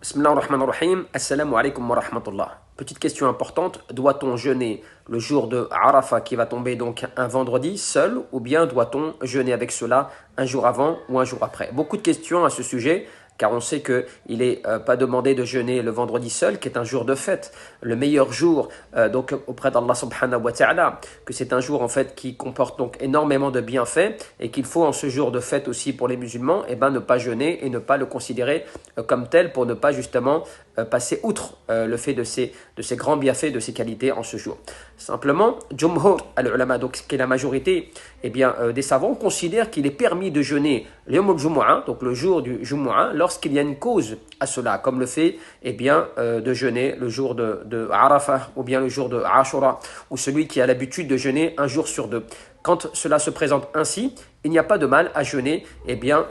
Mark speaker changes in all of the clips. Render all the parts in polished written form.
Speaker 1: Bismillah ar-Rahman ar-Rahim. Assalamu alaikum wa rahmatullah. Petite question importante, doit-on jeûner le jour de Arafat qui va tomber donc un vendredi seul ou bien doit-on jeûner avec cela un jour avant ou un jour après? Beaucoup de questions à ce sujet car on sait qu'il n'est pas demandé de jeûner le vendredi seul qui est un jour de fête, le meilleur jour donc auprès d'Allah subhanahu wa ta'ala, que c'est un jour en fait qui comporte donc énormément de bienfaits et qu'il faut en ce jour de fête aussi pour les musulmans ne pas jeûner et ne pas le considérer comme tel pour ne pas justement passer outre le fait de ces grands bienfaits, de ces qualités en ce jour. Simplement, Jumhur al-Ulama, donc qui est la majorité des savants, considèrent qu'il est permis de jeûner donc le jour du Jumu'ah, lorsqu'il y a une cause à cela, comme le fait de jeûner le jour de Arafah ou bien le jour de Ashura, ou celui qui a l'habitude de jeûner un jour sur deux. Quand cela se présente ainsi, il n'y a pas de mal à jeûner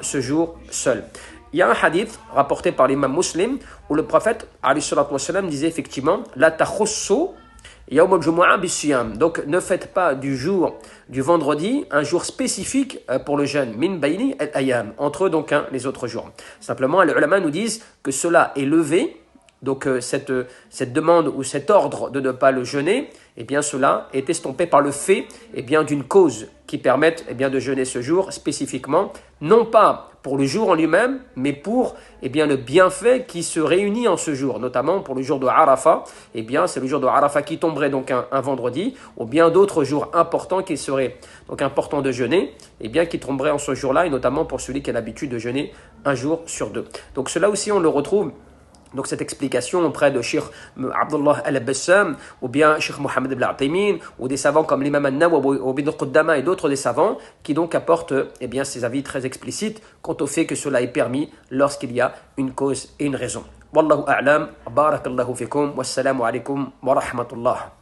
Speaker 1: ce jour seul. Il y a un hadith rapporté par l'imam Muslim où le prophète disait effectivement la takhussu yawm al-jumu'ah bis-siyam. Donc ne faites pas du jour du vendredi un jour spécifique pour le jeûne min bayni al-ayam, entre donc les autres jours. Simplement les ulama nous disent que cela est levé. Donc cette demande ou cet ordre de ne pas le jeûner, cela est estompé par le fait d'une cause qui permette de jeûner ce jour spécifiquement, non pas pour le jour en lui-même, mais pour le bienfait qui se réunit en ce jour, notamment pour le jour de Arafat. C'est le jour de Arafat qui tomberait donc un vendredi, ou bien d'autres jours importants qu'il serait donc important de jeûner, qui tomberaient en ce jour-là, et notamment pour celui qui a l'habitude de jeûner un jour sur deux. Donc cela aussi on le retrouve. Donc cette explication auprès de Cheikh Abdullah al-Bassam ou bien Cheikh Mohammed ibn al-Uthaymeen ou des savants comme l'imam al-Nawawi ou Ibn Quddama et d'autres des savants qui donc apportent ces avis très explicites quant au fait que cela est permis lorsqu'il y a une cause et une raison. Wallahu a'lam, barakallahu fikum, wassalamu alaikum wa rahmatullah.